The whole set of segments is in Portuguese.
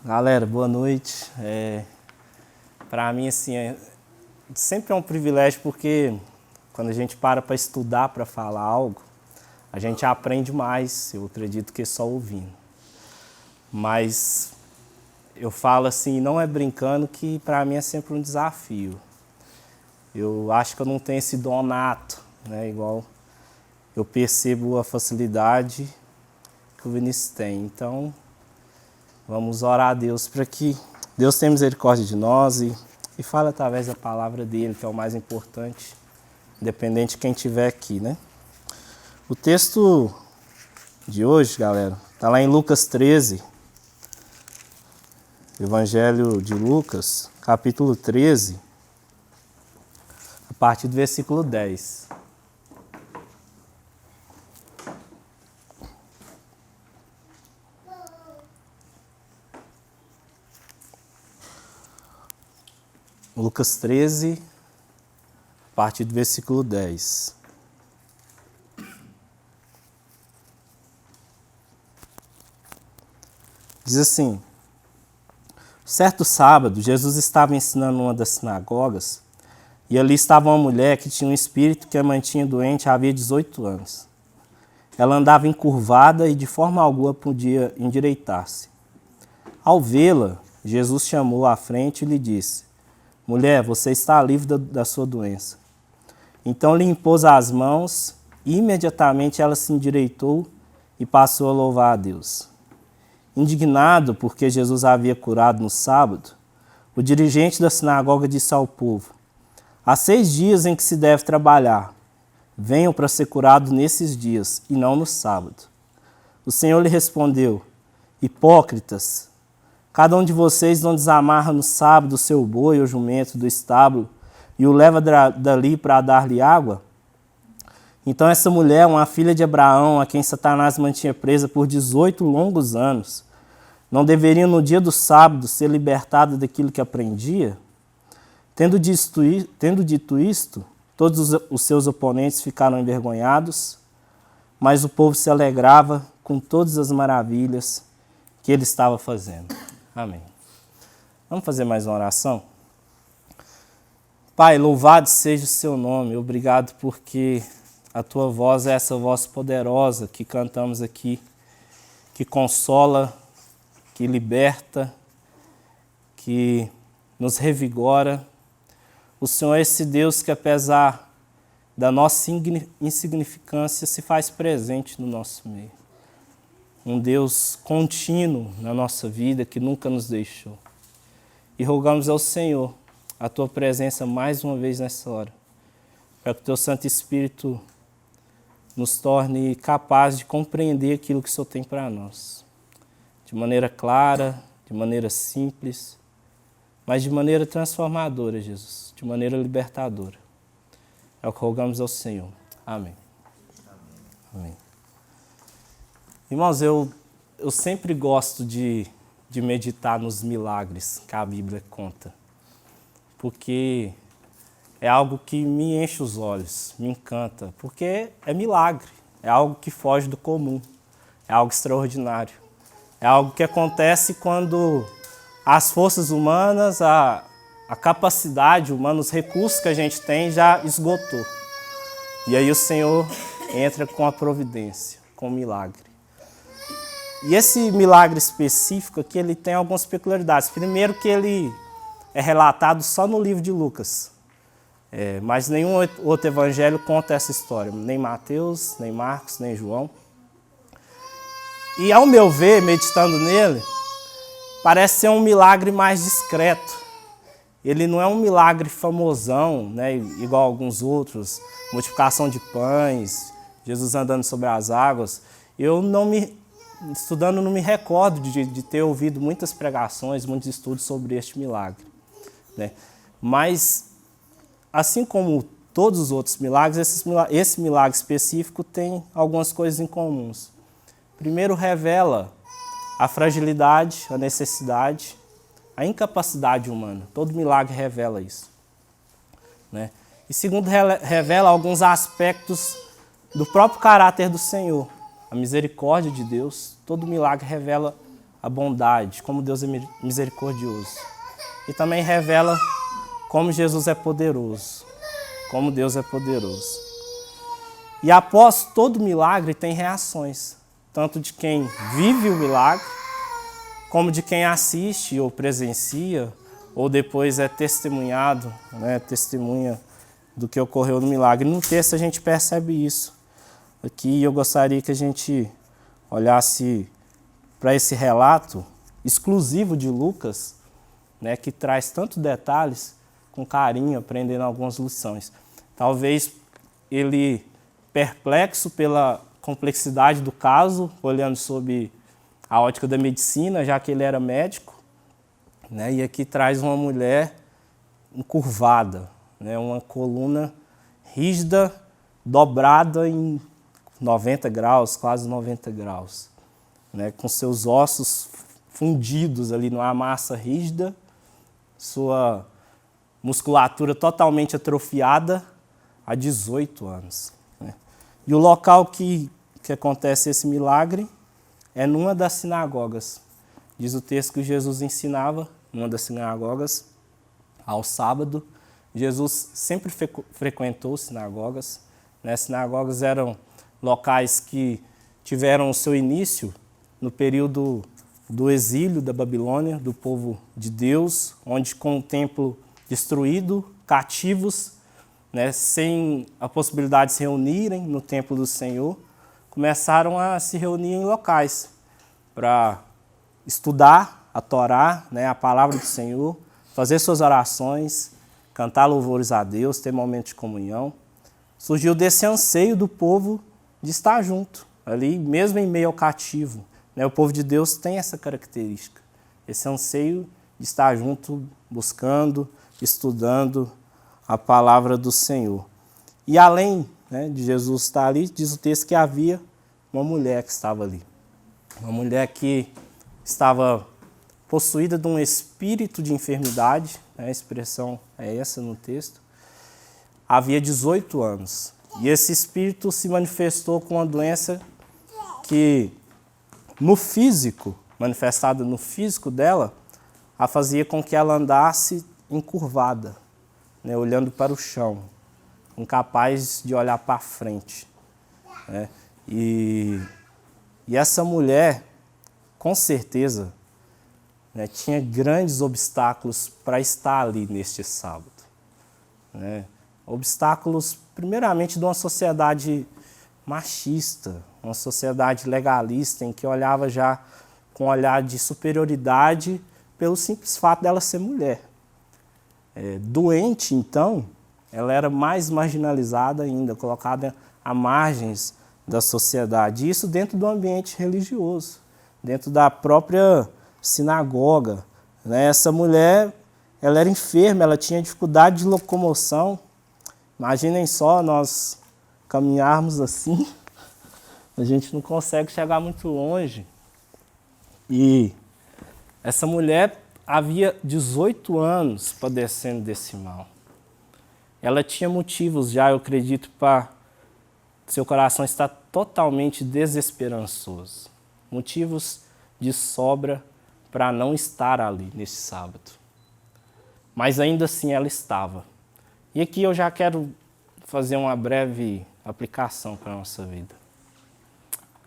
Galera, boa noite. Para mim, assim, sempre é um privilégio porque quando a gente para estudar, para falar algo, a gente aprende mais, eu acredito, que só ouvindo. Mas eu falo assim, não é brincando, que para mim é sempre um desafio. Eu acho que eu não tenho esse dom nato, né? Igual eu percebo a facilidade que o Vinícius tem. Então, vamos orar a Deus para que Deus tenha misericórdia de nós e fale através da palavra dele, que é o mais importante, independente de quem estiver aqui, né? O texto de hoje, galera, está lá em Lucas 13, Evangelho de Lucas, capítulo 13, a partir do versículo 10. Lucas 13, a partir do versículo 10. Diz assim: certo sábado, Jesus estava ensinando numa das sinagogas, e ali estava uma mulher que tinha um espírito que a mantinha doente havia 18 anos. Ela andava encurvada e de forma alguma podia endireitar-se. Ao vê-la, Jesus chamou-a à frente e lhe disse: mulher, você está livre da sua doença. Então lhe impôs as mãos e imediatamente ela se endireitou e passou a louvar a Deus. Indignado porque Jesus a havia curado no sábado, o dirigente da sinagoga disse ao povo: há 6 dias em que se deve trabalhar. Venham para ser curado nesses dias e não no sábado. O Senhor lhe respondeu: hipócritas, cada um de vocês não desamarra no sábado o seu boi ou jumento do estábulo e o leva dali para dar-lhe água? Então essa mulher, uma filha de Abraão, a quem Satanás mantinha presa por 18 longos anos, não deveria no dia do sábado ser libertada daquilo que aprendia? Tendo dito isto, todos os seus oponentes ficaram envergonhados, mas o povo se alegrava com todas as maravilhas que ele estava fazendo. Amém. Vamos fazer mais uma oração? Pai, louvado seja o seu nome. Obrigado porque a tua voz é essa voz poderosa que cantamos aqui, que consola, que liberta, que nos revigora. O Senhor é esse Deus que, apesar da nossa insignificância, se faz presente no nosso meio. Um Deus contínuo na nossa vida, que nunca nos deixou. E rogamos ao Senhor a tua presença mais uma vez nessa hora, para que o teu Santo Espírito nos torne capazes de compreender aquilo que o Senhor tem para nós. De maneira clara, de maneira simples, mas de maneira transformadora, Jesus, de maneira libertadora. É o que rogamos ao Senhor. Amém. Amém. Irmãos, eu sempre gosto de meditar nos milagres que a Bíblia conta, porque é algo que me enche os olhos, me encanta, porque é milagre, é algo que foge do comum, é algo extraordinário, é algo que acontece quando as forças humanas, a capacidade humana, os recursos que a gente tem já esgotou. E aí o Senhor entra com a providência, com o milagre. E esse milagre específico aqui, ele tem algumas peculiaridades. Primeiro que ele é relatado só no livro de Lucas. Mas nenhum outro evangelho conta essa história. Nem Mateus, nem Marcos, nem João. E ao meu ver, meditando nele, parece ser um milagre mais discreto. Ele não é um milagre famosão, né, igual a alguns outros. Multiplicação de pães, Jesus andando sobre as águas. Estudando, não me recordo de ter ouvido muitas pregações, muitos estudos sobre este milagre, né? Mas, assim como todos os outros milagres, esse milagre específico tem algumas coisas em comuns. Primeiro, revela a fragilidade, a necessidade, a incapacidade humana. Todo milagre revela isso, né? E segundo, revela alguns aspectos do próprio caráter do Senhor. A misericórdia de Deus, todo milagre revela a bondade, como Deus é misericordioso. E também revela como Jesus é poderoso, como Deus é poderoso. E após todo milagre tem reações, tanto de quem vive o milagre, como de quem assiste ou presencia, ou depois é testemunhado, né, testemunha do que ocorreu no milagre. No texto a gente percebe isso. Aqui eu gostaria que a gente olhasse para esse relato exclusivo de Lucas, né, que traz tantos detalhes com carinho, aprendendo algumas lições. Talvez ele, perplexo pela complexidade do caso, olhando sob a ótica da medicina, já que ele era médico, né, e aqui traz uma mulher encurvada, né, uma coluna rígida, dobrada em 90 graus, quase 90 graus, né, com seus ossos fundidos ali numa massa rígida, sua musculatura totalmente atrofiada há 18 anos. Né. E o local que acontece esse milagre é numa das sinagogas. Diz o texto que Jesus ensinava numa das sinagogas ao sábado. Jesus sempre frequentou sinagogas. Né. Sinagogas eram locais que tiveram o seu início no período do exílio da Babilônia, do povo de Deus, onde com o templo destruído, cativos, né, sem a possibilidade de se reunirem no templo do Senhor, começaram a se reunir em locais para estudar a Torá, né, a palavra do Senhor, fazer suas orações, cantar louvores a Deus, ter momentos de comunhão. Surgiu desse anseio do povo de estar junto, ali, mesmo em meio ao cativo. Né, o povo de Deus tem essa característica, esse anseio de estar junto, buscando, estudando a palavra do Senhor. E além, né, de Jesus estar ali, diz o texto que havia uma mulher que estava ali. Uma mulher que estava possuída de um espírito de enfermidade, né, a expressão é essa no texto, havia 18 anos. E esse espírito se manifestou com uma doença que, no físico, manifestada no físico dela, a fazia com que ela andasse encurvada, né, olhando para o chão, incapaz de olhar para frente. Né? E essa mulher, com certeza, né, tinha grandes obstáculos para estar ali neste sábado. Né? Obstáculos, primeiramente, de uma sociedade machista, uma sociedade legalista, em que olhava já com um olhar de superioridade pelo simples fato dela ser mulher. Doente, então, ela era mais marginalizada ainda, colocada à margens da sociedade. Isso dentro do ambiente religioso, dentro da própria sinagoga. Né? Essa mulher, ela era enferma, ela tinha dificuldade de locomoção. Imaginem só nós caminharmos assim, a gente não consegue chegar muito longe. E essa mulher havia 18 anos padecendo desse mal. Ela tinha motivos já, eu acredito, para seu coração estar totalmente desesperançoso. Motivos de sobra para não estar ali nesse sábado. Mas ainda assim ela estava. E aqui eu já quero fazer uma breve aplicação para a nossa vida.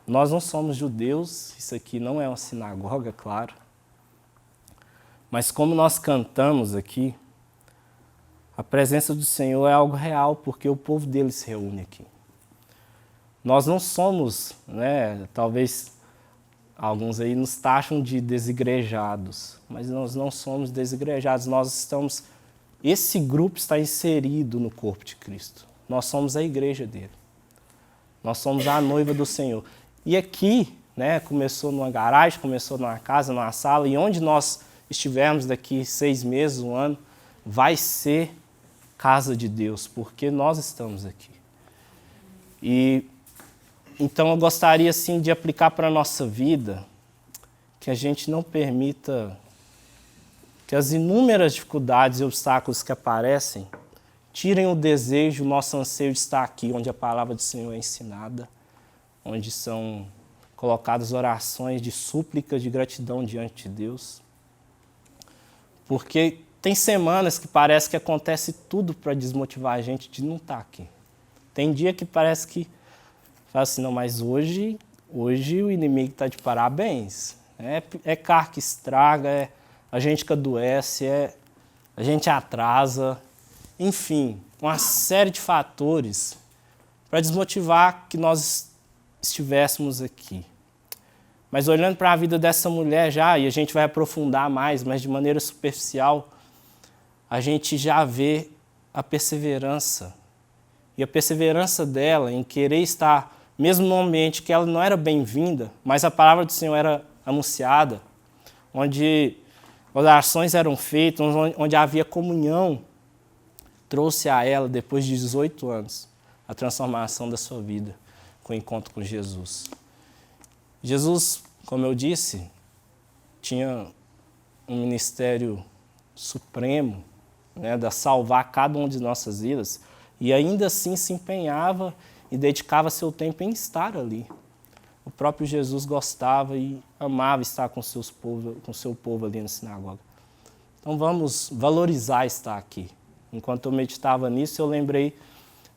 Nós não somos judeus, isso aqui não é uma sinagoga, claro. Mas como nós cantamos aqui, a presença do Senhor é algo real, porque o povo dele se reúne aqui. Nós não somos, né, talvez alguns aí nos taxam de desigrejados, mas nós não somos desigrejados, esse grupo está inserido no corpo de Cristo. Nós somos a igreja dele. Nós somos a noiva do Senhor. E aqui, né, começou numa garagem, começou numa casa, numa sala, e onde nós estivermos daqui 6 meses, 1 ano, vai ser casa de Deus, porque nós estamos aqui. E então eu gostaria assim de aplicar para a nossa vida que a gente não permita que as inúmeras dificuldades e obstáculos que aparecem tirem o desejo, o nosso anseio de estar aqui, onde a palavra do Senhor é ensinada, onde são colocado as orações de súplica, de gratidão diante de Deus. Porque tem semanas que parece que acontece tudo para desmotivar a gente de não estar aqui. Tem dia que parece que fala assim, não, mas hoje o inimigo está de parabéns. É carro que estraga, é a gente que adoece, a gente atrasa, enfim, uma série de fatores para desmotivar que nós estivéssemos aqui. Mas olhando para a vida dessa mulher já, e a gente vai aprofundar mais, mas de maneira superficial, a gente já vê a perseverança. E a perseverança dela em querer estar, mesmo num ambiente que ela não era bem-vinda, mas a palavra do Senhor era anunciada, onde orações eram feitas, onde havia comunhão, trouxe a ela, depois de 18 anos, a transformação da sua vida com o encontro com Jesus. Jesus, como eu disse, tinha um ministério supremo, né, de salvar cada uma de nossas vidas, e ainda assim se empenhava e dedicava seu tempo em estar ali. O próprio Jesus gostava e amava estar com seu povo ali na sinagoga. Então vamos valorizar estar aqui. Enquanto eu meditava nisso, eu lembrei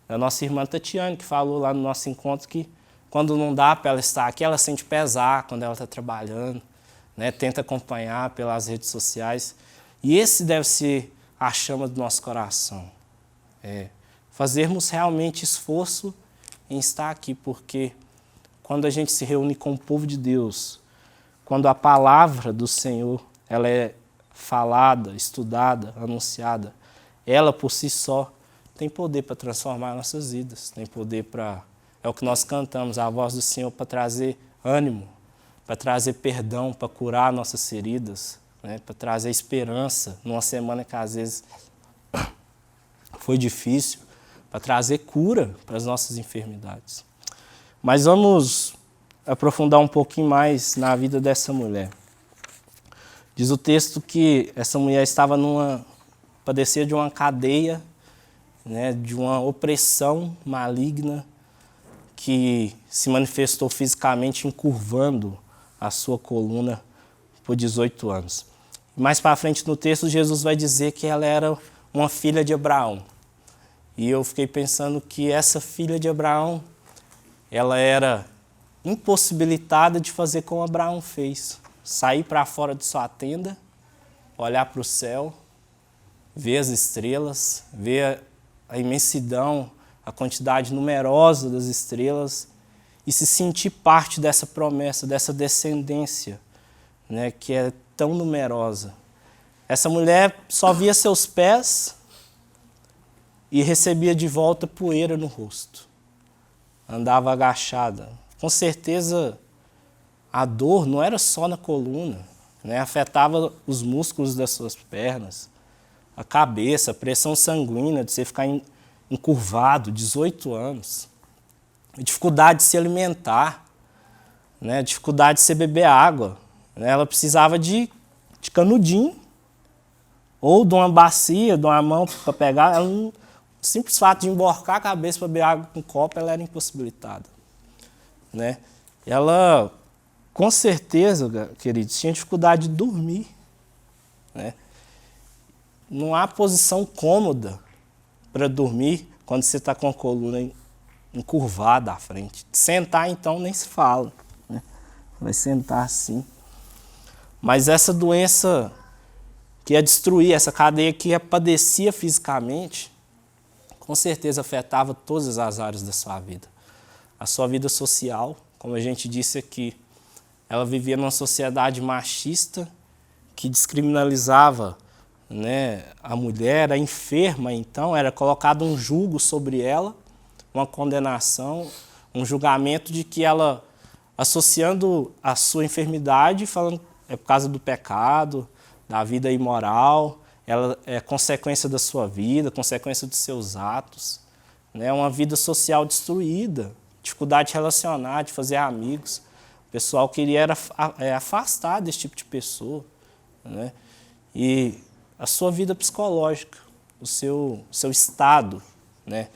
da nossa irmã Tatiane, que falou lá no nosso encontro que quando não dá para ela estar aqui, ela sente pesar quando ela está trabalhando, né? Tenta acompanhar pelas redes sociais. E esse deve ser a chama do nosso coração. Fazermos realmente esforço em estar aqui, porque quando a gente se reúne com o povo de Deus, quando a palavra do Senhor ela é falada, estudada, anunciada, ela por si só tem poder para transformar nossas vidas, tem poder para... É o que nós cantamos, a voz do Senhor para trazer ânimo, para trazer perdão, para curar nossas feridas, né? Para trazer esperança numa semana que às vezes foi difícil, para trazer cura para as nossas enfermidades. Mas vamos aprofundar um pouquinho mais na vida dessa mulher. Diz o texto que essa mulher padecia de uma cadeia, né, de uma opressão maligna que se manifestou fisicamente encurvando a sua coluna por 18 anos. Mais para frente no texto, Jesus vai dizer que ela era uma filha de Abraão. E eu fiquei pensando que essa filha de Abraão, ela era impossibilitada de fazer como Abraão fez. Sair para fora de sua tenda, olhar para o céu, ver as estrelas, ver a imensidão, a quantidade numerosa das estrelas e se sentir parte dessa promessa, dessa descendência, né, que é tão numerosa. Essa mulher só via seus pés e recebia de volta poeira no rosto. Andava agachada. Com certeza, a dor não era só na coluna, né? Afetava os músculos das suas pernas, a cabeça, a pressão sanguínea de você ficar encurvado, 18 anos. A dificuldade de se alimentar, né? A dificuldade de você beber água. Né? Ela precisava de canudinho ou de uma bacia, de uma mão para pegar. O simples fato de emborcar a cabeça para beber água com copo, ela era impossibilitada. Né? Ela, com certeza, queridos, tinha dificuldade de dormir. Né? Não há posição cômoda para dormir quando você está com a coluna encurvada à frente. Sentar, então, nem se fala. Né? Vai sentar assim. Mas essa doença que ia destruir, essa cadeia que ia padecia fisicamente, com certeza afetava todas as áreas da sua vida. A sua vida social, como a gente disse aqui, ela vivia numa sociedade machista que descriminalizava, né, a mulher, a enferma, então, era colocado um julgo sobre ela, uma condenação, um julgamento de que ela, associando a sua enfermidade, falando é por causa do pecado, da vida imoral, ela é consequência da sua vida, consequência dos seus atos, né, uma vida social destruída, dificuldade de relacionar, de fazer amigos. O pessoal queria afastar desse tipo de pessoa, né? E a sua vida psicológica, o seu estado, né,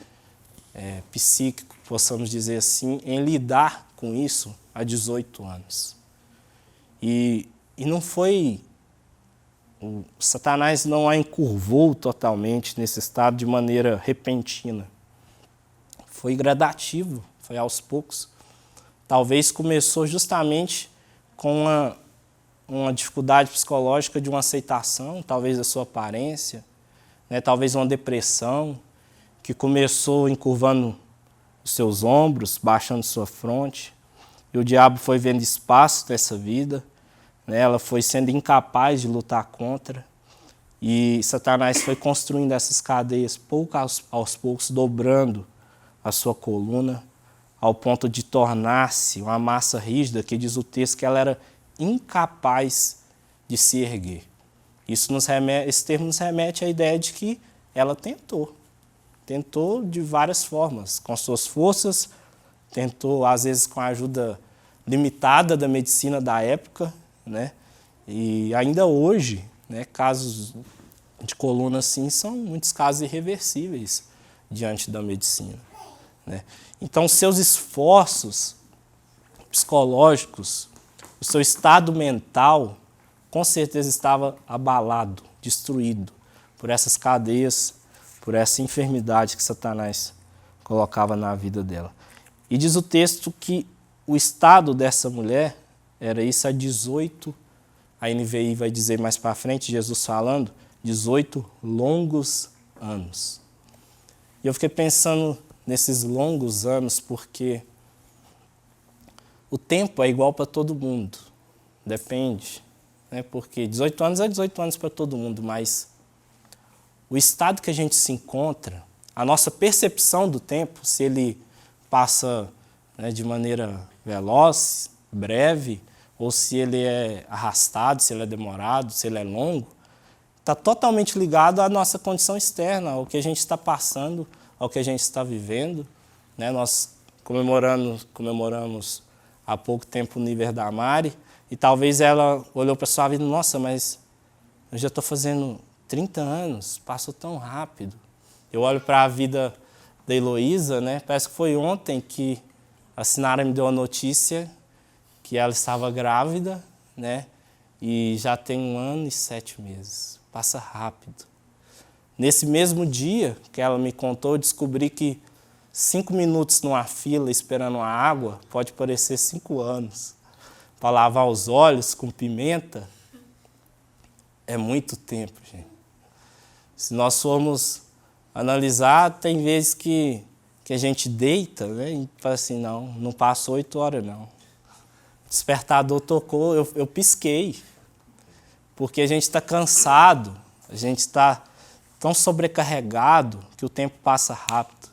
psíquico, possamos dizer assim, em lidar com isso, a 18 anos. E não foi... Satanás não a encurvou totalmente nesse estado de maneira repentina. Foi gradativo, foi aos poucos. Talvez começou justamente com uma dificuldade psicológica de uma aceitação, talvez da sua aparência, né? Talvez uma depressão, que começou encurvando os seus ombros, baixando sua fronte. E o diabo foi vendo espaço nessa vida, né? Ela foi sendo incapaz de lutar contra. E Satanás foi construindo essas cadeias, pouco aos poucos, dobrando a sua coluna, ao ponto de tornar-se uma massa rígida, que diz o texto que ela era incapaz de se erguer. Esse termo nos remete à ideia de que ela tentou de várias formas, com suas forças, tentou às vezes com a ajuda limitada da medicina da época, né? E ainda hoje, né, casos de coluna assim são muitos casos irreversíveis diante da medicina, né? Então, seus esforços psicológicos, o seu estado mental, com certeza estava abalado, destruído por essas cadeias, por essa enfermidade que Satanás colocava na vida dela. E diz o texto que o estado dessa mulher era isso há 18, a NVI vai dizer mais para frente, Jesus falando, 18 longos anos. E eu fiquei pensando nesses longos anos porque o tempo é igual para todo mundo, depende, né? Porque 18 anos é 18 anos para todo mundo, mas o estado que a gente se encontra, a nossa percepção do tempo, se ele passa, né, de maneira veloz, breve, ou se ele é arrastado, se ele é demorado, se ele é longo, está totalmente ligado à nossa condição externa, ao que a gente está passando, ao que a gente está vivendo, né? Nós comemoramos há pouco tempo o nível da Mari, e talvez ela olhou para a sua vida, nossa, mas eu já estou fazendo 30 anos, passou tão rápido. Eu olho para a vida da Heloísa, né? Parece que foi ontem que a Sinara me deu a notícia que ela estava grávida, né? E já tem 1 ano e 7 meses. Passa rápido. Nesse mesmo dia que ela me contou, eu descobri que 5 minutos numa fila esperando uma água pode parecer 5 anos. Para lavar os olhos com pimenta é muito tempo, gente. Se nós formos analisar, tem vezes que a gente deita, né, e fala assim, não passou 8 horas, não. O despertador tocou, eu pisquei, porque a gente está cansado, a gente está tão sobrecarregado que o tempo passa rápido.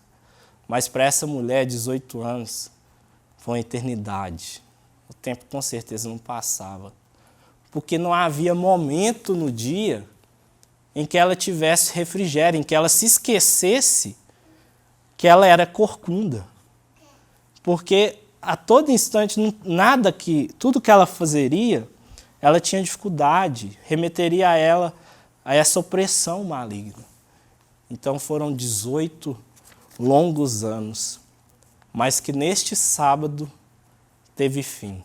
Mas para essa mulher, 18 anos, foi uma eternidade. O tempo com certeza não passava. Porque não havia momento no dia em que ela tivesse refrigério, em que ela se esquecesse que ela era corcunda. Porque a todo instante, tudo que ela fazeria, ela tinha dificuldade, remeteria a ela a essa opressão maligna. Então foram 18 longos anos, mas que neste sábado teve fim.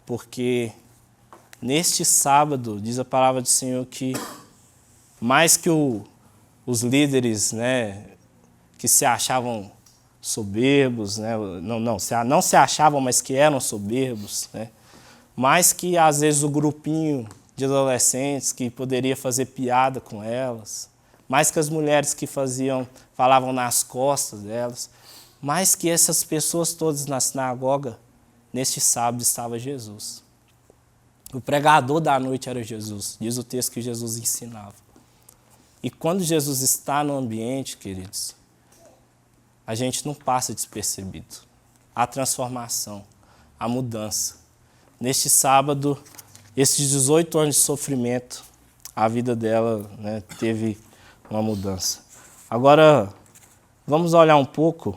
Porque neste sábado, diz a palavra do Senhor que mais que os líderes, né, que se achavam soberbos, né, não se achavam, mas que eram soberbos, né, mais que às vezes o grupinho de adolescentes que poderia fazer piada com elas, mais que as mulheres que falavam nas costas delas, mais que essas pessoas todas na sinagoga, neste sábado estava Jesus. O pregador da noite era Jesus, diz o texto que Jesus ensinava. E quando Jesus está no ambiente, queridos, a gente não passa despercebido. A transformação, a mudança. Neste sábado, esses 18 anos de sofrimento, a vida dela, né, teve uma mudança. Agora, vamos olhar um pouco,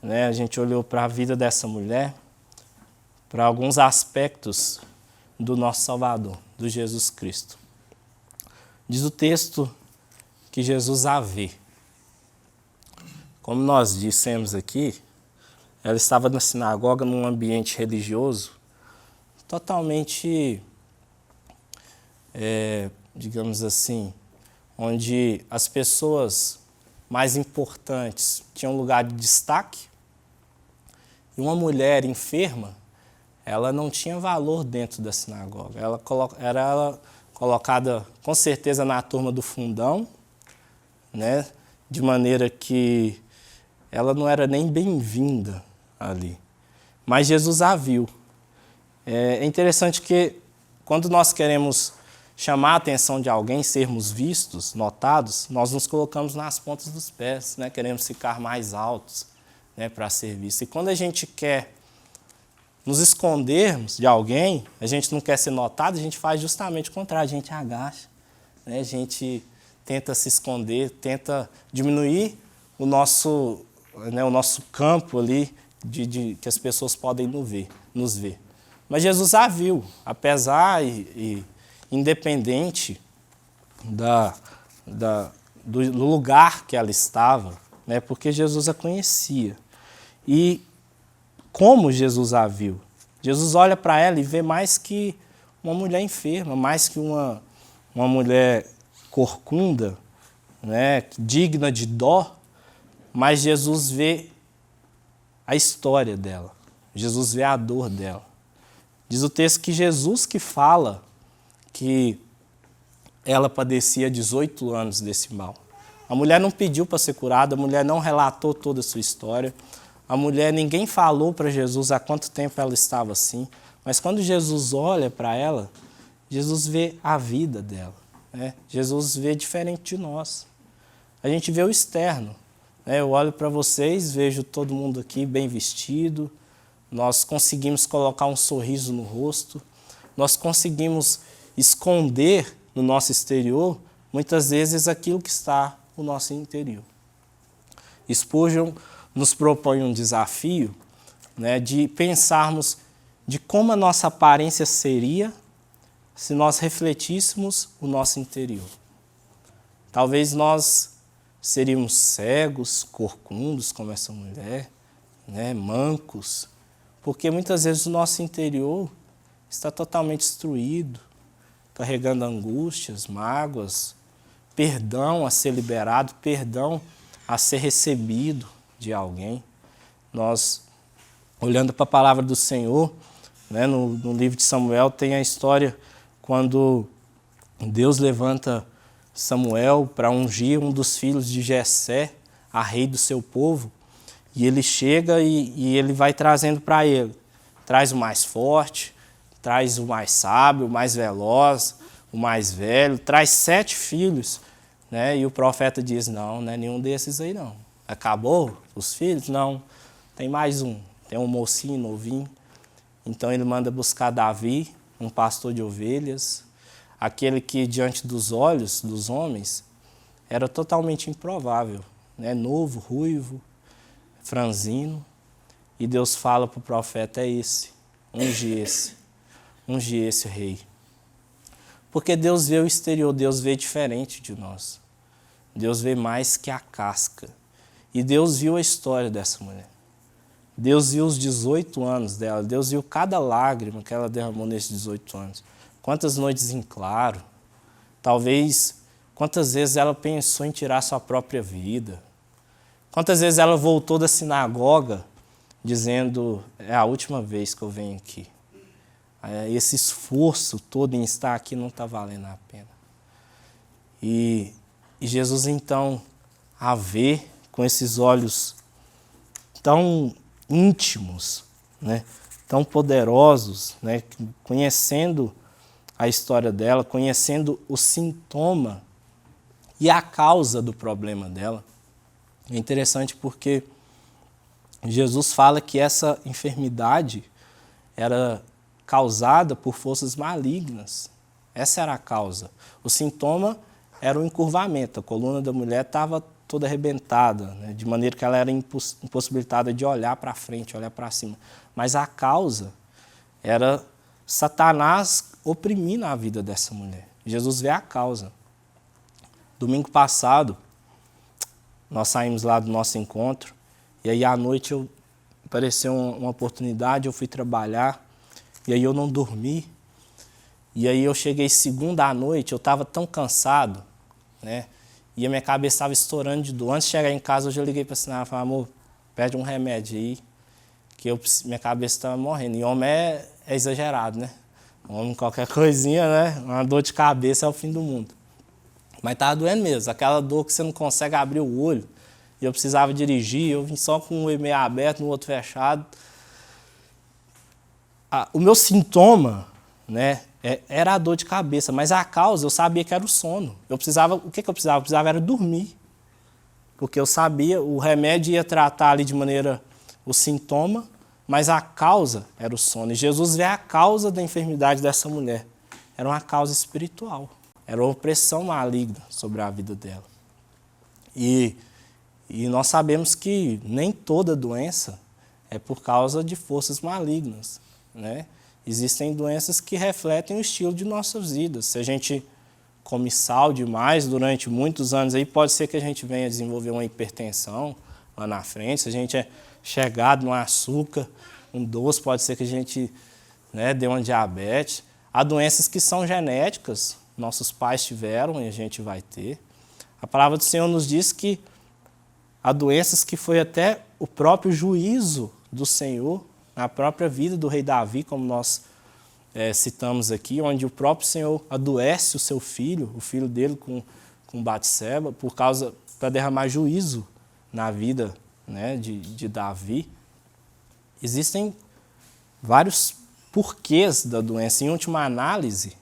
né, a gente olhou para a vida dessa mulher, para alguns aspectos do nosso Salvador, do Jesus Cristo. Diz o texto que Jesus a vê. Como nós dissemos aqui, ela estava na sinagoga num ambiente religioso totalmente, digamos assim, onde as pessoas mais importantes tinham lugar de destaque e uma mulher enferma, ela não tinha valor dentro da sinagoga. Ela era colocada com certeza na turma do fundão, né? De maneira que ela não era nem bem-vinda ali. Mas Jesus a viu. É interessante que quando nós queremos chamar a atenção de alguém, sermos vistos, notados, nós nos colocamos nas pontas dos pés, né? Queremos ficar mais altos, né, para ser vistos. E quando a gente quer nos escondermos de alguém, a gente não quer ser notado, a gente faz justamente o contrário, a gente agacha, né? A gente tenta se esconder, tenta diminuir o nosso campo ali que as pessoas podem nos ver. Mas Jesus a viu, apesar e independente do lugar que ela estava, né? Porque Jesus a conhecia. E como Jesus a viu? Jesus olha para ela e vê mais que uma mulher enferma, mais que uma mulher corcunda, né? Digna de dó, mas Jesus vê a história dela. Jesus vê a dor dela. Diz o texto que Jesus que fala que ela padecia 18 anos desse mal. A mulher não pediu para ser curada, a mulher não relatou toda a sua história. A mulher, ninguém falou para Jesus há quanto tempo ela estava assim. Mas quando Jesus olha para ela, Jesus vê a vida dela, né? Jesus vê diferente de nós. A gente vê o externo, né? Eu olho para vocês, vejo todo mundo aqui bem vestido, nós conseguimos colocar um sorriso no rosto, nós conseguimos esconder no nosso exterior, muitas vezes, aquilo que está no nosso interior. Spurgeon nos propõe um desafio, né, de pensarmos de como a nossa aparência seria se nós refletíssemos o nosso interior. Talvez nós seríamos cegos, corcundos, como essa mulher, né, mancos, porque muitas vezes o nosso interior está totalmente destruído, carregando angústias, mágoas, perdão a ser liberado, perdão a ser recebido de alguém. Nós, olhando para a palavra do Senhor, né, no livro de Samuel tem a história quando Deus levanta Samuel para ungir um dos filhos de Jessé, a rei do seu povo, e ele chega e ele vai trazendo para ele. Traz o mais forte, traz o mais sábio, o mais veloz, o mais velho, traz 7 filhos, né? E o profeta diz, não é nenhum desses aí não. Acabou os filhos? Não, tem mais um, tem um mocinho novinho. Então ele manda buscar Davi, um pastor de ovelhas, aquele que diante dos olhos dos homens era totalmente improvável, né? Novo, ruivo, franzino, e Deus fala para o profeta, é esse, unge esse rei. Porque Deus vê o exterior, Deus vê diferente de nós. Deus vê mais que a casca. E Deus viu a história dessa mulher. Deus viu os 18 anos dela, Deus viu cada lágrima que ela derramou nesses 18 anos. Quantas noites em claro, talvez quantas vezes ela pensou em tirar sua própria vida. Quantas vezes ela voltou da sinagoga dizendo, é a última vez que eu venho aqui. Esse esforço todo em estar aqui não está valendo a pena. E Jesus então a vê com esses olhos tão íntimos, né, tão poderosos, né, conhecendo a história dela, conhecendo o sintoma e a causa do problema dela. É interessante porque Jesus fala que essa enfermidade era causada por forças malignas. Essa era a causa. O sintoma era o encurvamento. A coluna da mulher estava toda arrebentada, né, de maneira que ela era impossibilitada de olhar para frente, olhar para cima. Mas a causa era Satanás oprimindo a vida dessa mulher. Jesus vê a causa. Domingo passado, nós saímos lá do nosso encontro, e aí à noite eu apareceu uma oportunidade, eu fui trabalhar, e aí eu não dormi. E aí eu cheguei segunda à noite, eu estava tão cansado, né? E a minha cabeça estava estourando de dor. Antes de chegar em casa, eu já liguei para a Sinara e falei, amor, pede um remédio aí, que minha cabeça estava morrendo. E homem é exagerado, né? Homem, qualquer coisinha, né? Uma dor de cabeça é o fim do mundo. Mas estava doendo mesmo, aquela dor que você não consegue abrir o olho. E eu precisava dirigir, eu vim só com um olho meio aberto, no outro fechado. O meu sintoma, né, era a dor de cabeça, mas a causa eu sabia que era o sono. O que eu precisava? Eu precisava era dormir. Porque eu sabia, o remédio ia tratar ali de maneira o sintoma, mas a causa era o sono. E Jesus vê a causa da enfermidade dessa mulher. Era uma causa espiritual. Era uma opressão maligna sobre a vida dela. E nós sabemos que nem toda doença é por causa de forças malignas, né? Existem doenças que refletem o estilo de nossas vidas. Se a gente come sal demais durante muitos anos, aí pode ser que a gente venha desenvolver uma hipertensão lá na frente. Se a gente é chegado no açúcar, um doce, pode ser que a gente, né, dê uma diabetes. Há doenças que são genéticas, nossos pais tiveram e a gente vai ter. A palavra do Senhor nos diz que há doenças que foi até o próprio juízo do Senhor, na própria vida do rei Davi, como nós citamos aqui, onde o próprio Senhor adoece o seu filho, o filho dele com Batseba, para derramar juízo na vida, né, de Davi. Existem vários porquês da doença. Em última análise,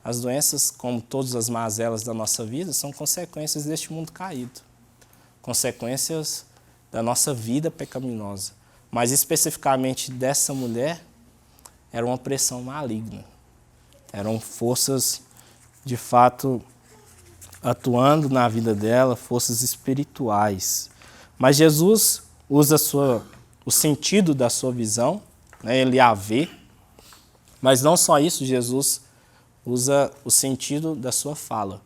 as doenças, como todas as mazelas da nossa vida, são consequências deste mundo caído. Consequências da nossa vida pecaminosa. Mas especificamente dessa mulher, era uma pressão maligna. Eram forças, de fato, atuando na vida dela, forças espirituais. Mas Jesus usa o sentido da sua visão, né? Ele a vê. Mas não só isso, Jesus usa o sentido da sua fala.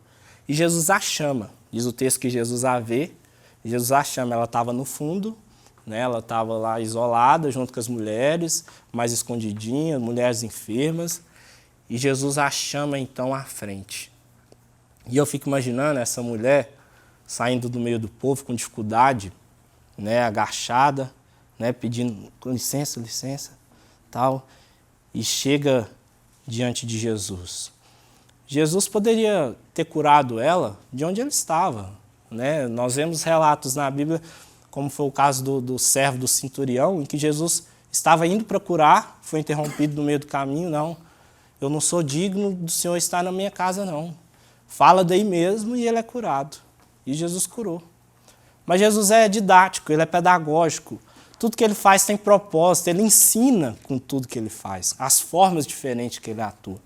E Jesus a chama. Diz o texto que Jesus a vê. Jesus a chama. Ela estava no fundo, né? Ela estava lá isolada, junto com as mulheres, mais escondidinha, mulheres enfermas. E Jesus a chama, então, à frente. E eu fico imaginando essa mulher saindo do meio do povo com dificuldade, né? Agachada, né? Pedindo licença, licença, tal. E chega diante de Jesus. Jesus poderia ter curado ela de onde ela estava, né? Nós vemos relatos na Bíblia, como foi o caso do servo do centurião, em que Jesus estava indo para curar, foi interrompido no meio do caminho. Não, eu não sou digno do Senhor estar na minha casa, não. Fala daí mesmo e ele é curado. E Jesus curou. Mas Jesus é didático, ele é pedagógico. Tudo que ele faz tem propósito, ele ensina com tudo que ele faz, as formas diferentes que ele atua.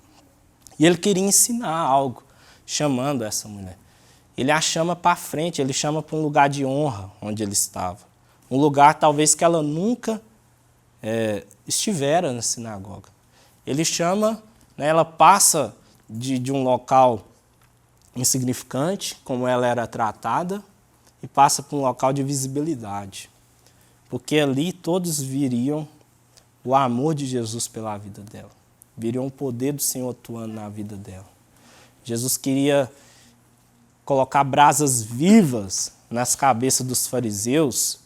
E ele queria ensinar algo, chamando essa mulher. Ele a chama para frente, ele chama para um lugar de honra onde ele estava. Um lugar talvez que ela nunca estivera na sinagoga. Ele chama, né, ela passa de um local insignificante, como ela era tratada, e passa para um local de visibilidade. Porque ali todos viriam o amor de Jesus pela vida dela. Viriam o poder do Senhor atuando na vida dela. Jesus queria colocar brasas vivas nas cabeças dos fariseus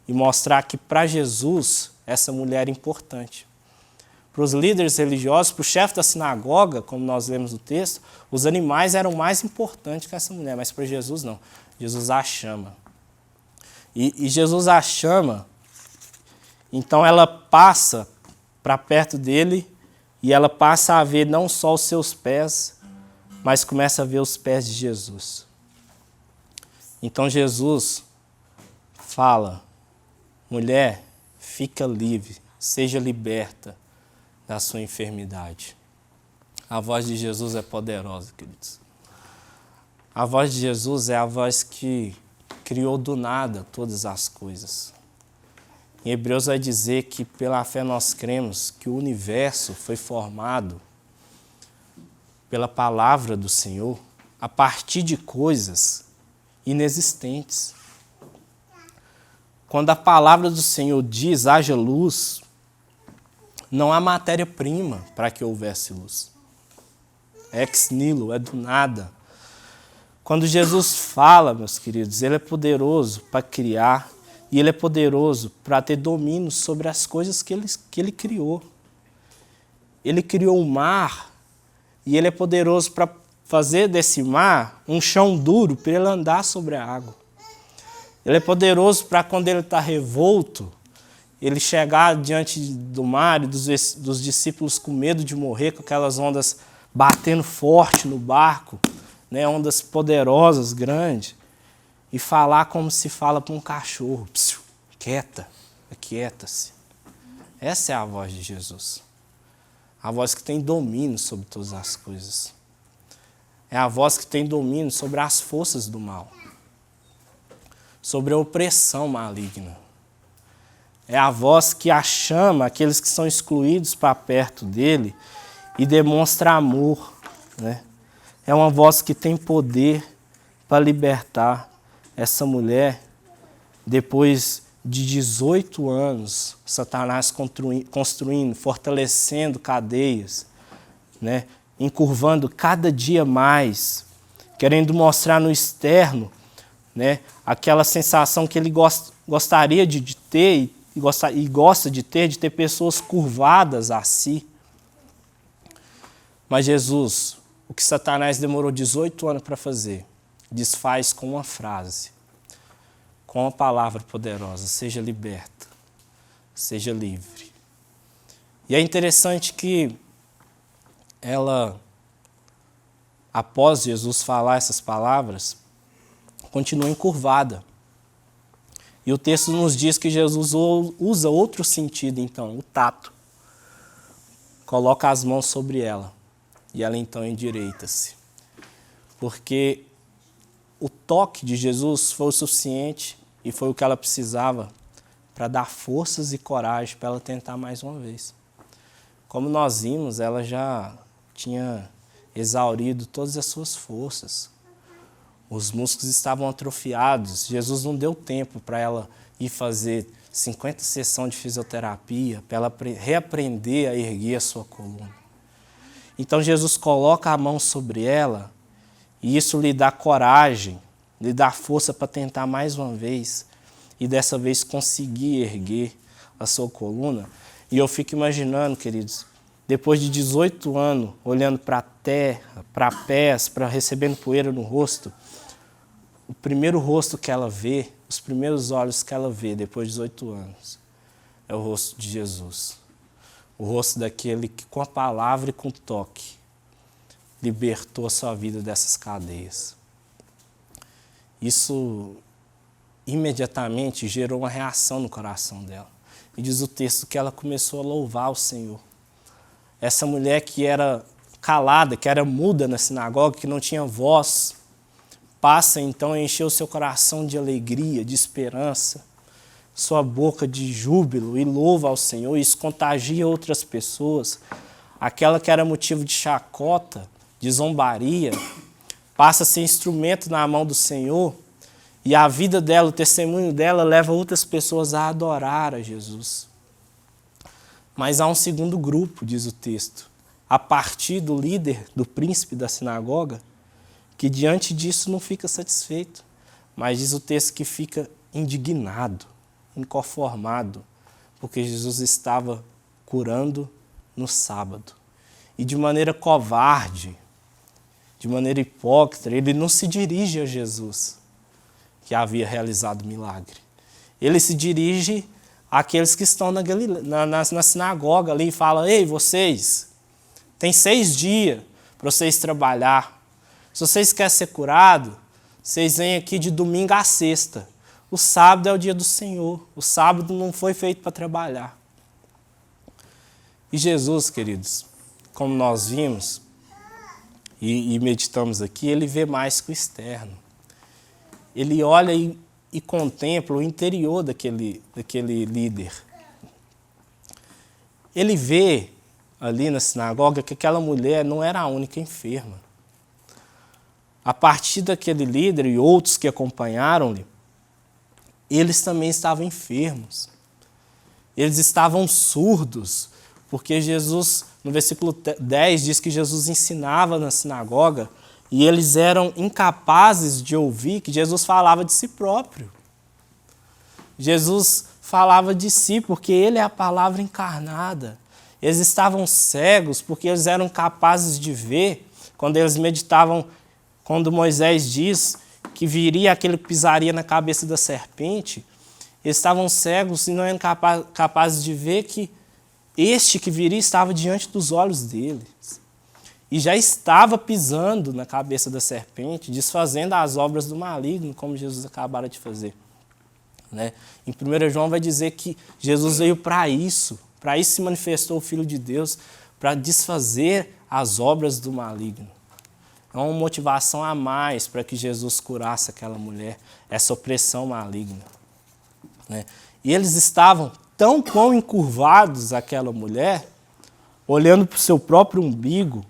e mostrar que para Jesus essa mulher é importante. Para os líderes religiosos, para o chefe da sinagoga, como nós lemos no texto, os animais eram mais importantes que essa mulher, mas para Jesus não. Jesus a chama. E Jesus a chama, então ela passa para perto dele e ela passa a ver não só os seus pés, mas começa a ver os pés de Jesus. Então Jesus fala, mulher, fica livre, seja liberta da sua enfermidade. A voz de Jesus é poderosa, queridos. A voz de Jesus é a voz que criou do nada todas as coisas. Em Hebreus vai dizer que pela fé nós cremos que o universo foi formado pela palavra do Senhor a partir de coisas inexistentes. quando a palavra do Senhor diz haja luz, não há matéria-prima para que houvesse luz. É ex nihilo, é do nada. Quando Jesus fala, meus queridos, Ele é poderoso para criar e Ele é poderoso para ter domínio sobre as coisas que Ele criou. Ele criou o mar e Ele é poderoso para fazer desse mar um chão duro para Ele andar sobre a água. Ele é poderoso para quando Ele está revolto, Ele chegar diante do mar e dos discípulos com medo de morrer, com aquelas ondas batendo forte no barco, né, ondas poderosas, grandes, e falar como se fala para um cachorro: psiu, quieta, aquieta-se. Essa é a voz de Jesus. A voz que tem domínio sobre todas as coisas. É a voz que tem domínio sobre as forças do mal, sobre a opressão maligna. É a voz que chama aqueles que são excluídos para perto dele e demonstra amor, né? É uma voz que tem poder para libertar essa mulher. Depois de 18 anos, Satanás construindo, fortalecendo cadeias, né? Encurvando cada dia mais, querendo mostrar no externo, né, aquela sensação que ele gostaria de ter e gosta de ter pessoas curvadas a si. Mas Jesus, o que Satanás demorou 18 anos para fazer, desfaz com uma frase, com uma palavra poderosa: seja liberta, seja livre. E é interessante que ela, após Jesus falar essas palavras, continua encurvada. E o texto nos diz que Jesus usa outro sentido, então, o tato. Coloca as mãos sobre ela e ela então endireita-se. Porque o toque de Jesus foi o suficiente e foi o que ela precisava para dar forças e coragem para ela tentar mais uma vez. Como nós vimos, ela já tinha exaurido todas as suas forças. Os músculos estavam atrofiados. Jesus não deu tempo para ela ir fazer 50 sessões de fisioterapia, para ela reaprender a erguer a sua coluna. Então Jesus coloca a mão sobre ela e isso lhe dá coragem, lhe dá força para tentar mais uma vez e dessa vez conseguir erguer a sua coluna. E eu fico imaginando, queridos, depois de 18 anos, olhando para a terra, para pés, recebendo poeira no rosto, o primeiro rosto que ela vê, os primeiros olhos que ela vê depois de 18 anos, é o rosto de Jesus. O rosto daquele que com a palavra e com o toque libertou a sua vida dessas cadeias. Isso imediatamente gerou uma reação no coração dela. E diz o texto que ela começou a louvar o Senhor. Essa mulher que era calada, que era muda na sinagoga, que não tinha voz, passa então a encher o seu coração de alegria, de esperança, sua boca de júbilo e louva ao Senhor. E isso contagia outras pessoas. Aquela que era motivo de chacota, de zombaria, passa a ser instrumento na mão do Senhor e a vida dela, o testemunho dela leva outras pessoas a adorar a Jesus. Mas há um segundo grupo, diz o texto, a partir do líder, do príncipe da sinagoga, que diante disso não fica satisfeito, mas diz o texto que fica indignado, inconformado, porque Jesus estava curando no sábado. E de maneira covarde, de maneira hipócrita, ele não se dirige a Jesus, que havia realizado o milagre. Ele se dirige àqueles que estão na sinagoga ali e fala: ei, vocês, tem 6 dias para vocês trabalhar. Se vocês querem ser curados, vocês vêm aqui de domingo a sexta. O sábado é o dia do Senhor. O sábado não foi feito para trabalhar. E Jesus, queridos, como nós vimos e meditamos aqui, ele vê mais que o externo. Ele olha e contempla o interior daquele líder. Ele vê ali na sinagoga que aquela mulher não era a única enferma. A partir daquele líder e outros que acompanharam-lhe, eles também estavam enfermos. Eles estavam surdos, porque Jesus, no versículo 10, diz que Jesus ensinava na sinagoga e eles eram incapazes de ouvir que Jesus falava de si próprio. Jesus falava de si porque ele é a palavra encarnada. Eles estavam cegos porque eles eram capazes de ver quando eles meditavam, quando Moisés diz que viria aquele que pisaria na cabeça da serpente. Eles estavam cegos e não eram capazes de ver que este que viria estava diante dos olhos deles. E já estava pisando na cabeça da serpente, desfazendo as obras do maligno, como Jesus acabara de fazer. Né? Em 1 João vai dizer que Jesus veio para isso se manifestou o Filho de Deus, para desfazer as obras do maligno. É uma motivação a mais para que Jesus curasse aquela mulher, essa opressão maligna. Né? E eles estavam tão quão encurvados, aquela mulher, olhando para o seu próprio umbigo,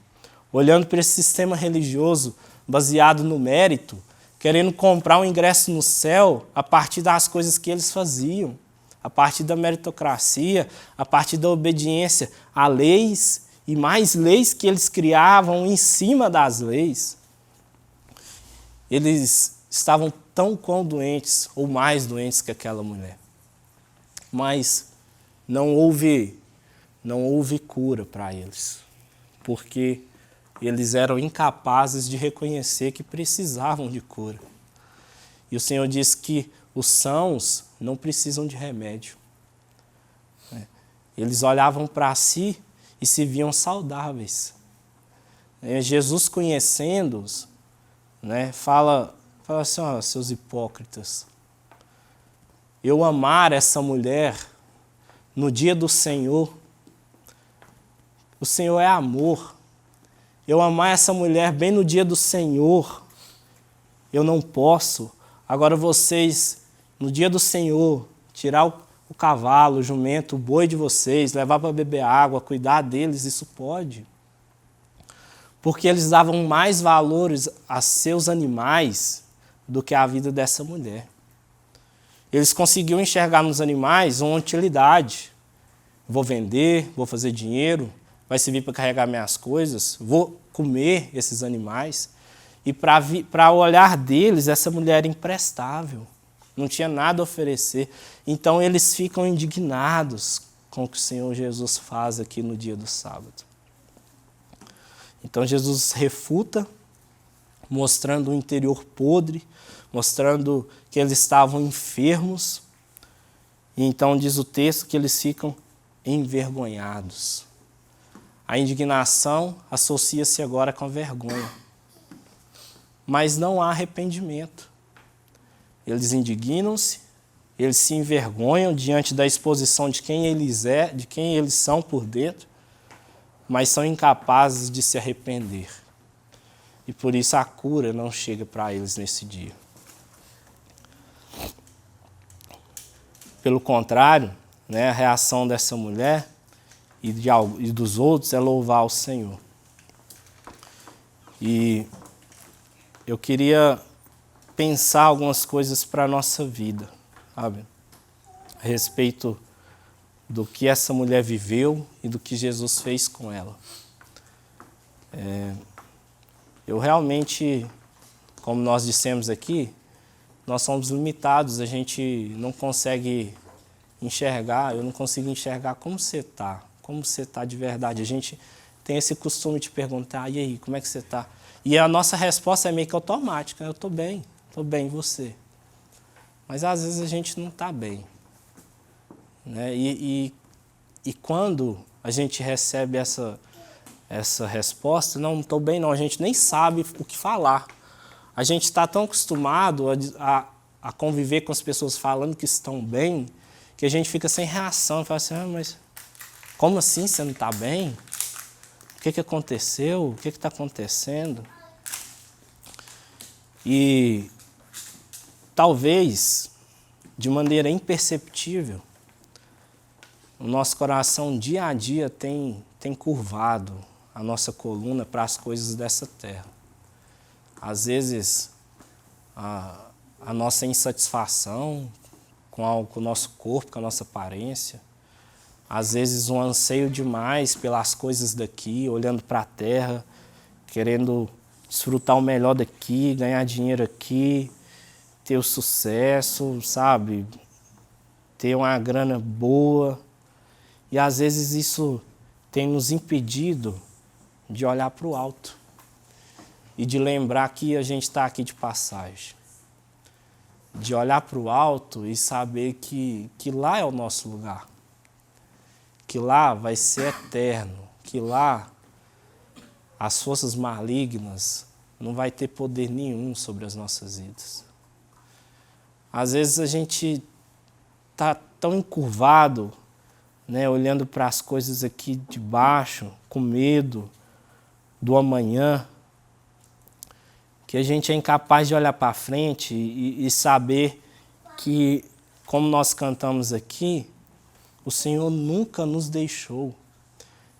olhando para esse sistema religioso baseado no mérito, querendo comprar um ingresso no céu a partir das coisas que eles faziam, a partir da meritocracia, a partir da obediência a leis e mais leis que eles criavam em cima das leis. Eles estavam tão quão doentes, ou mais doentes que aquela mulher. Mas não houve cura para eles, porque eles eram incapazes de reconhecer que precisavam de cura. E o Senhor diz que os sãos não precisam de remédio. Eles olhavam para si e se viam saudáveis. Jesus, conhecendo-os, fala assim, ó, seus hipócritas, eu amar essa mulher no dia do Senhor, o Senhor é amor, eu amar essa mulher bem no dia do Senhor, eu não posso. Agora vocês, no dia do Senhor, tirar o cavalo, o jumento, o boi de vocês, levar para beber água, cuidar deles, isso pode. Porque eles davam mais valores a seus animais do que a vida dessa mulher. Eles conseguiam enxergar nos animais uma utilidade. Vou vender, vou fazer dinheiro, vai servir para carregar minhas coisas, vou comer esses animais. E para o olhar deles, essa mulher era imprestável, não tinha nada a oferecer. Então eles ficam indignados com o que o Senhor Jesus faz aqui no dia do sábado. Então Jesus refuta, mostrando o interior podre, mostrando que eles estavam enfermos. E então diz o texto que eles ficam envergonhados. A indignação associa-se agora com a vergonha. Mas não há arrependimento. Eles indignam-se, eles se envergonham diante da exposição de quem eles são por dentro, mas são incapazes de se arrepender. E por isso a cura não chega para eles nesse dia. Pelo contrário, a reação dessa mulher e dos outros é louvar o Senhor. E eu queria pensar algumas coisas para a nossa vida, sabe? A respeito do que essa mulher viveu e do que Jesus fez com ela. Eu realmente, como nós dissemos aqui, nós somos limitados, a gente não consegue enxergar, eu não consigo enxergar como você está de verdade. A gente tem esse costume de perguntar, e aí, como é que você está? E a nossa resposta é meio que automática, eu estou bem, e você? Mas às vezes a gente não está bem. E quando a gente recebe essa resposta, não estou bem não, a gente nem sabe o que falar. A gente está tão acostumado a conviver com as pessoas falando que estão bem, que a gente fica sem reação, fala assim, mas como assim você não está bem? O que aconteceu? O que está acontecendo? E talvez, de maneira imperceptível, o nosso coração dia a dia tem curvado a nossa coluna para as coisas dessa terra. Às vezes, a nossa insatisfação com o nosso corpo, com a nossa aparência. Às vezes um anseio demais pelas coisas daqui, olhando para a terra, querendo desfrutar o melhor daqui, ganhar dinheiro aqui, ter o sucesso, sabe? Ter uma grana boa. E às vezes isso tem nos impedido de olhar para o alto e de lembrar que a gente está aqui de passagem. De olhar para o alto e saber que lá é o nosso lugar. Que lá vai ser eterno. Que lá as forças malignas não vai ter poder nenhum sobre as nossas vidas. Às vezes a gente está tão encurvado, né, olhando para as coisas aqui de baixo, com medo do amanhã, que a gente é incapaz de olhar para frente e saber que, como nós cantamos aqui, o Senhor nunca nos deixou.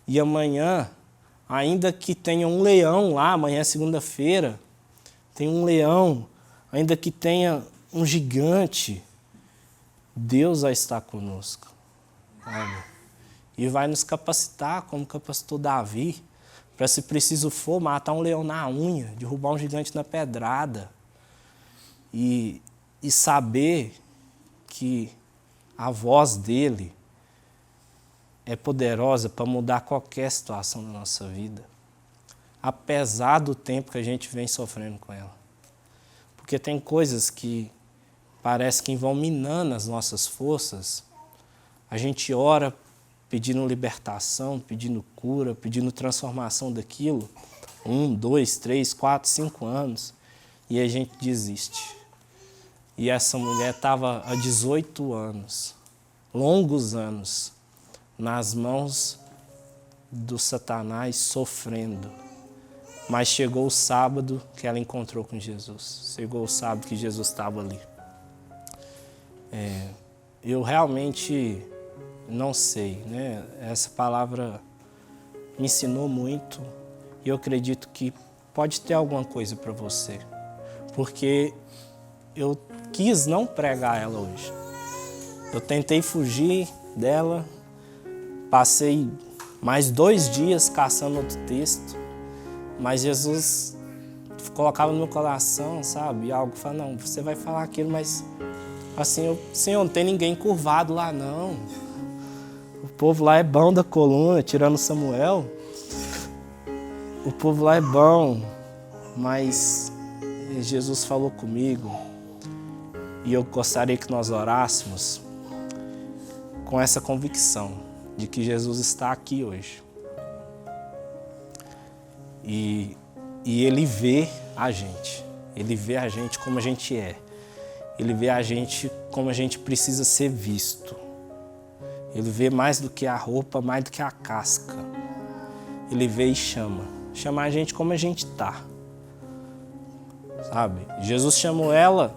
E amanhã, ainda que tenha um leão lá, amanhã é segunda-feira, tem um leão, ainda que tenha um gigante, Deus vai estar conosco. Sabe? E vai nos capacitar, como capacitou Davi, para, se preciso for, matar um leão na unha, derrubar um gigante na pedrada. E saber que a voz dele é poderosa para mudar qualquer situação da nossa vida, apesar do tempo que a gente vem sofrendo com ela. Porque tem coisas que parece que vão minando as nossas forças. A gente ora pedindo libertação, pedindo cura, pedindo transformação daquilo, 1, 2, 3, 4, 5 anos, e a gente desiste. E essa mulher estava há 18 anos, longos anos, nas mãos do Satanás, sofrendo. Mas chegou o sábado que ela encontrou com Jesus. Chegou o sábado que Jesus estava ali. Eu realmente não sei, né? Essa palavra me ensinou muito e eu acredito que pode ter alguma coisa para você. Porque eu quis não pregar ela hoje. Eu tentei fugir dela, passei mais 2 dias caçando outro texto, mas Jesus colocava no meu coração, sabe, algo, fala, não, você vai falar aquilo, mas assim, Senhor, não tem ninguém curvado lá não. O povo lá é bom da coluna, tirando Samuel. O povo lá é bom, mas Jesus falou comigo e eu gostaria que nós orássemos com essa convicção de que Jesus está aqui hoje. E Ele vê a gente. Ele vê a gente como a gente é. Ele vê a gente como a gente precisa ser visto. Ele vê mais do que a roupa, mais do que a casca. Ele vê e chama. Chama a gente como a gente está. Sabe? Jesus chamou ela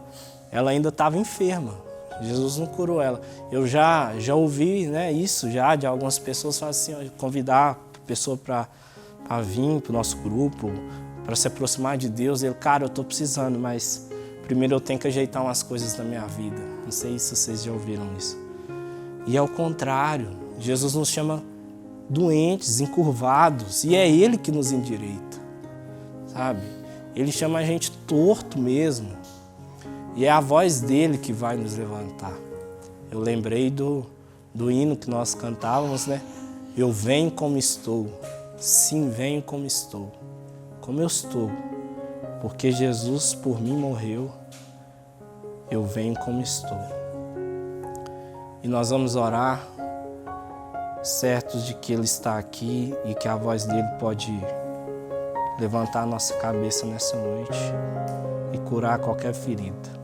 ainda estava enferma. Jesus não curou ela. Eu já ouvi, né, isso já de algumas pessoas falam assim, convidar a pessoa para vir para o nosso grupo, para se aproximar de Deus. Ele, cara, eu estou precisando, mas primeiro eu tenho que ajeitar umas coisas na minha vida. Não sei se vocês já ouviram isso. E é o contrário. Jesus nos chama doentes, encurvados, e é Ele que nos endireita, sabe? Ele chama a gente torto mesmo, e é a voz dele que vai nos levantar. Eu lembrei do hino que nós cantávamos, né? Eu venho como estou, sim, venho como estou, como eu estou, porque Jesus por mim morreu, eu venho como estou. E nós vamos orar, certos de que Ele está aqui e que a voz dele pode levantar a nossa cabeça nessa noite e curar qualquer ferida.